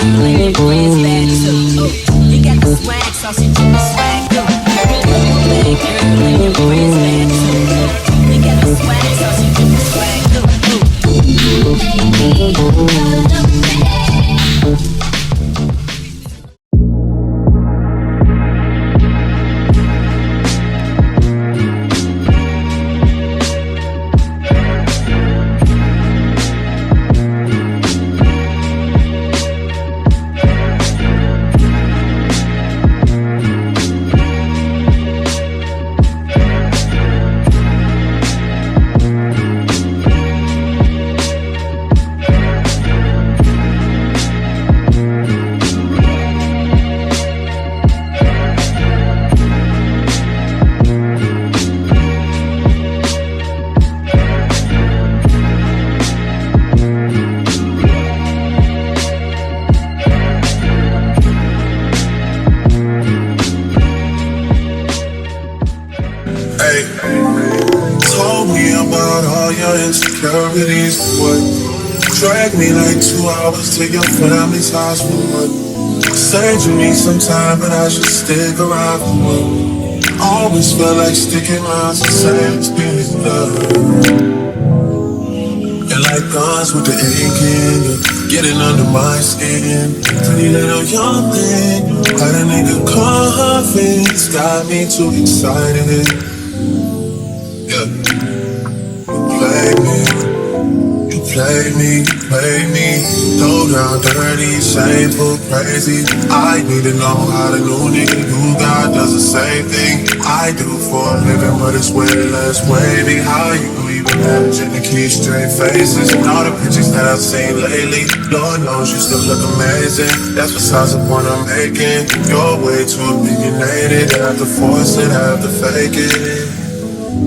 girl and your friends bad too. You got the swag, so she do the swag too. Bad girl and your friends bad too. You got the swag, so she do the swag too. Insecurities, what? Drag me like 2 hours to your family's house for what? Said you need some time, but I should stick around for what? Always felt like sticking around to same experience love. And like guns with the aching, you're getting under my skin. Pretty little young thing, had a nigga confidence, got me too excited. Yeah. Play me, throw down dirty, shameful, crazy. I need to know how the new nigga you got does the same thing I do for a living, but it's way less wavy. How you even managing to keep straight faces? And all the pictures that I've seen lately, Lord knows you still look amazing. That's besides the point I'm making. You're way too opinionated, I have to force it, I have to fake it.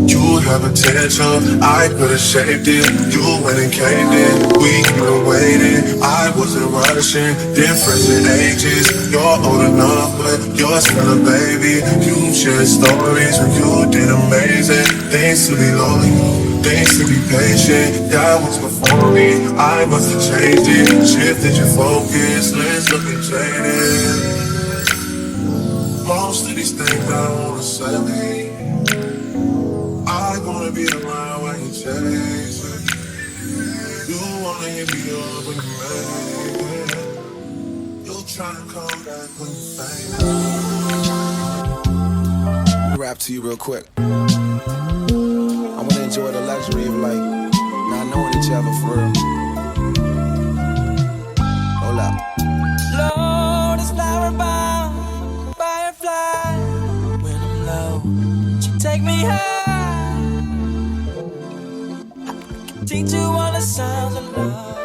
You have potential, I could've shaped it. You went and caved in, we could've waited. I wasn't rushing, difference in ages. You're old enough, but you're still a baby. You shared stories when you did amazing. Things to be loyal, things to be patient. That was before me, I must have changed it. Shifted your focus, let's look and jaded. Most of these things I wanna say, I wanna be around when you chase it. You wanna hit me up when you make it. You tryna come back when you faint. Rap to you real quick. I wanna enjoy the luxury of like not knowing each other for real. Hold up. Lord is flower bound, firefly. When I'm low, you take me high. Teach you all the sounds of love.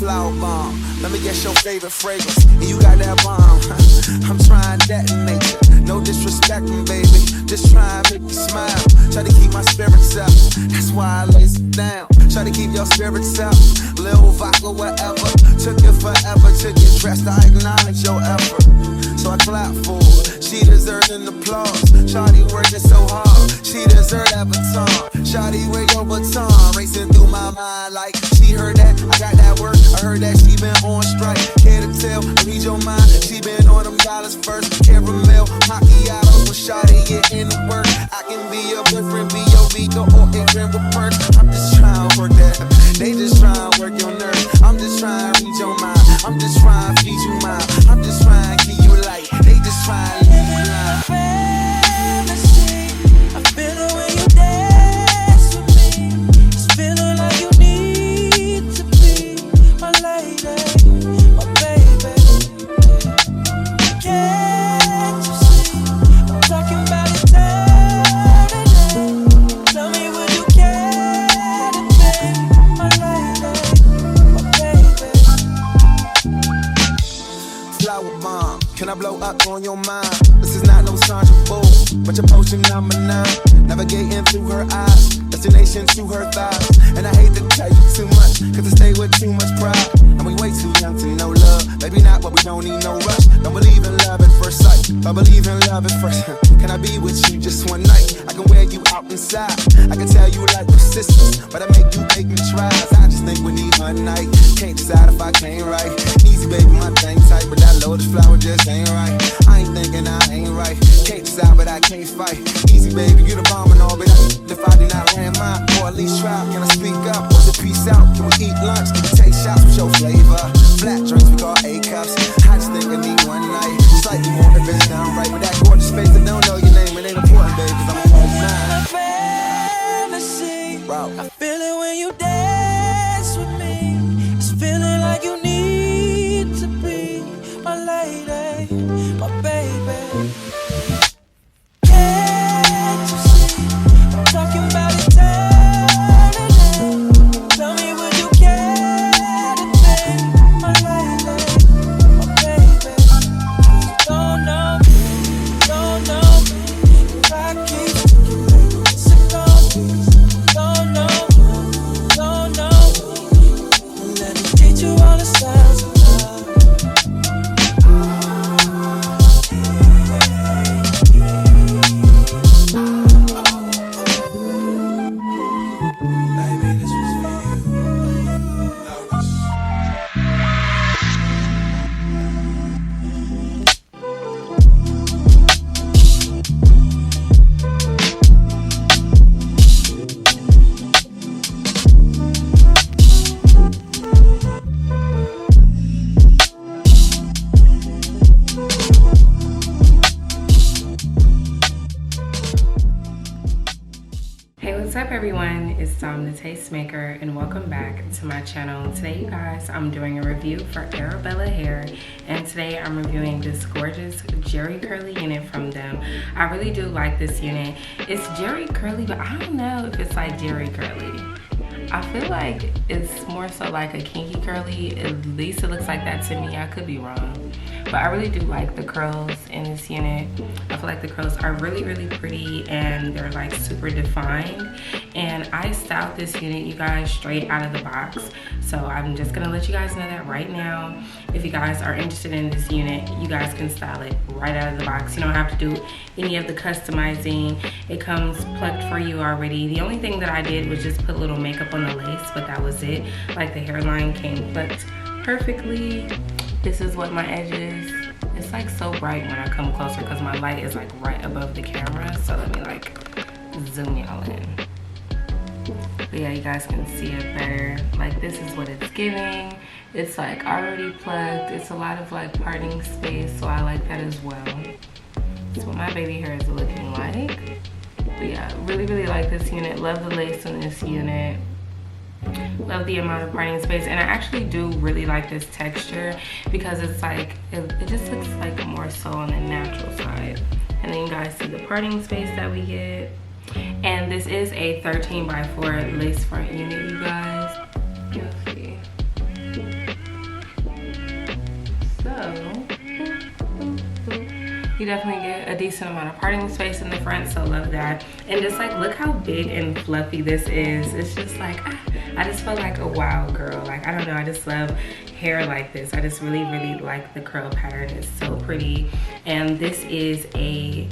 Flower bomb, let me guess your favorite fragrance. And you got that bomb, I'm trying to detonate you. No disrespecting, baby, just try and make you smile. Try to keep my spirits up, that's why I lace it down. Try to keep your spirits up, little vodka, whatever. Took it forever to get dressed, I acknowledge your effort. So I clap for her, she deserves an applause. Shawty working so hard, she deserves that baton. Shawty, where your baton? Racing through my mind like she heard that, I got that work. I heard that she been on strike. Care to tell, I read your mind. She been on them dollars first. Caramel, macchiato, with Shawty getting to work. I can be your boyfriend, be your Vito, or ignorant with perks. I'm just trying to work that. They just trying to work your nerves. I'm just trying to read your mind. I'm just trying to feed you mine. I'm just trying to keep you light. They just trying to leave you blind. Fantasy, I feel the way you dance with me. It's feeling like you need to be my lady, my baby. Can't you see? I'm talking about eternity. Tell me, would you care to be my lady, my baby? Flower bomb, can I blow up on your mind? This is not no Sandra Bullock, but your potion number 9. Navigating through her eyes, destination to her thighs. And I hate to tell you too much, cause I stay with too much pride. And we way too young to know love. Maybe not, but we don't need no rush. Don't believe in love at first sight, but believe in love at first. Can I be with you just one night? I can wear you out inside. I can tell you like persistence, but I make you make me try. I just think we need one night. Can't decide if I came right. Easy, baby, my thing tight, but that lotus flower just ain't right. I ain't thinking I ain't right. Can't decide, but I can't fight. Easy, baby, you the bomb and all, but if I did not land mine, or at least try, can I speak up? Was it peace out? Can we eat lunch? Can we take shots with your flavor? Flat drinks, we call A-cups. I just think I need one night. Slightly more if it's done right. But that gorgeous face that don't know your name, it ain't important, baby, cause I'm a whole nine. Fantasy. I feel it when you dance with me. It's feeling like you need to be my lady, my baby. Can't you see? I'm talking about eternity. Tell me, would you care to be my lady, my baby? Don't know if I keep it's a don't know. Let me teach you all the signs of love. Baby, this was for you. Hey, what's up everyone? It's Dom the Tastemaker and welcome back to my channel. Today you guys, I'm doing a review for Arabella hair, and today I'm reviewing this gorgeous Jerry Curly unit from them. I really do like this unit. It's Jerry Curly, but I don't know if it's like Jerry Curly. I feel like it's more so like a kinky curly. At least it looks like that to me. I could be wrong. But I really do like the curls in this unit. I feel like the curls are really, really pretty and they're like super defined. And I styled this unit, you guys, straight out of the box. So I'm just gonna let you guys know that right now. If you guys are interested in this unit, you guys can style it right out of the box. You don't have to do any of the customizing. It comes plucked for you already. The only thing that I did was just put a little makeup on the lace, but that was it. Like the hairline came plucked perfectly. This is what my edge is. It's like so bright when I come closer because my light is like right above the camera. So let me like zoom y'all in. But yeah, you guys can see it better. Like this is what it's giving. It's like already plucked. It's a lot of like parting space, so I like that as well. That's what my baby hair is looking like. But yeah, really, really like this unit. Love the lace in this unit. Love the amount of parting space, and I actually do really like this texture because it's like it just looks like more so on the natural side. And then you guys see the parting space that we get, and this is a 13x4 lace front unit, you guys. You'll see. So you definitely get a decent amount of parting space in the front, so love that. And just like look how big and fluffy this is. It's just like I just feel like a wild girl. Like I don't know, I just love hair like this. I just really, really like the curl pattern. It's so pretty. And this is a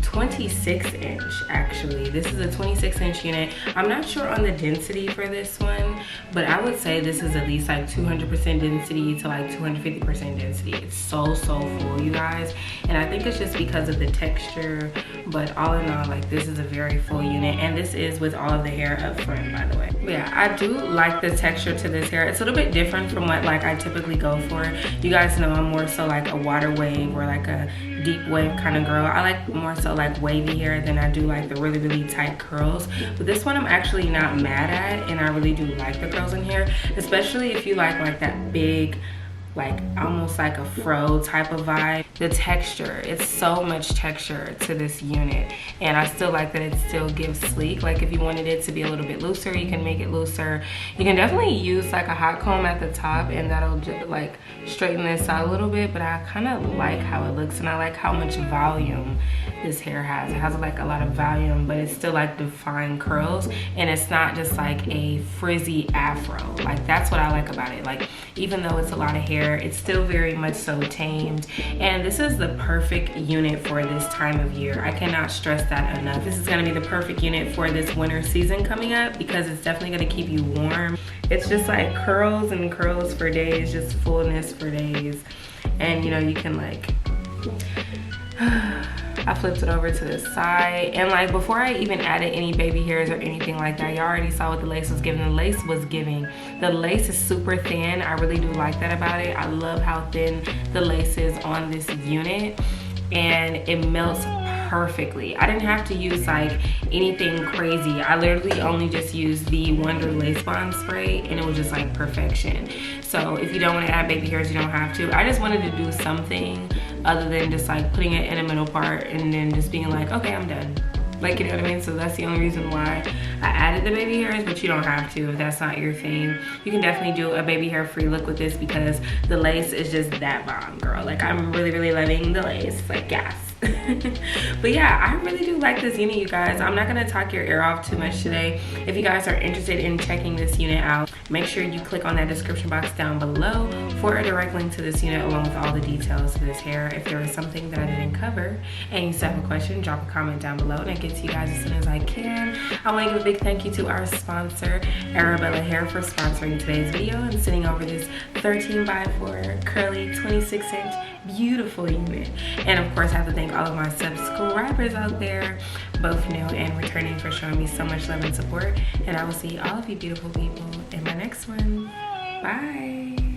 26 inch actually. This is a 26 inch unit. I'm not sure on the density for this one, but I would say this is at least like 200% density to like 250% density. It's so full, you guys, and I think it's just because of the texture. But all in all, like this is a very full unit, and this is with all of the hair up front, by the way. But yeah, I do like the texture to this hair. It's a little bit different from what like I typically go for. You guys know I'm more so like a water wave or like a deep wave kind of girl. I like more so like wavy hair than I do like the really, really tight curls. But this one I'm actually not mad at, and I really do like the curls in here, especially if you like that big, like almost like a fro type of vibe. The texture, it's so much texture to this unit, and I still like that it still gives sleek. Like if you wanted it to be a little bit looser, you can make it looser. You can definitely use like a hot comb at the top, and that'll just like straighten this out a little bit. But I kind of like how it looks, and I like how much volume this hair has. It has like a lot of volume, but it's still like defined curls, and it's not just like a frizzy afro. Like that's what I like about it. Like even though it's a lot of hair, it's still very much so tamed, and this is the perfect unit for this time of year. I cannot stress that enough. This is going to be the perfect unit for this winter season coming up because it's definitely going to keep you warm. It's just like curls and curls for days, just fullness for days. And you know, you can like, I flipped it over to the side, and like before I even added any baby hairs or anything like that, you already saw what the lace was giving. The lace was giving. The lace is super thin. I really do like that about it. I love how thin the lace is on this unit, and it melts perfectly. I didn't have to use like anything crazy. I literally only just used the Wonder Lace Bond spray, and it was just like perfection. So if you don't want to add baby hairs, you don't have to. I just wanted to do something other than just like putting it in the middle part and then just being like, okay, I'm done. Like, you know what I mean? So that's the only reason why I added the baby hairs, but you don't have to if that's not your thing. You can definitely do a baby hair free look with this because the lace is just that bomb, girl. Like, I'm really, really loving the lace. Like, yes. But yeah, I really do like this unit, you guys. I'm not gonna talk your ear off too much today. If you guys are interested in checking this unit out, make sure you click on that description box down below for a direct link to this unit along with all the details of this hair. If there is something that I didn't cover and you still have a question, drop a comment down below and I get to you guys as soon as I can. I want to give a big thank you to our sponsor, Arabella Hair, for sponsoring today's video and sending over this 13x4 curly 26-inch beautiful unit. And of course, I have to thank all of my subscribers out there, both new and returning, for showing me so much love and support. And I will see all of you beautiful people in my next one. Bye.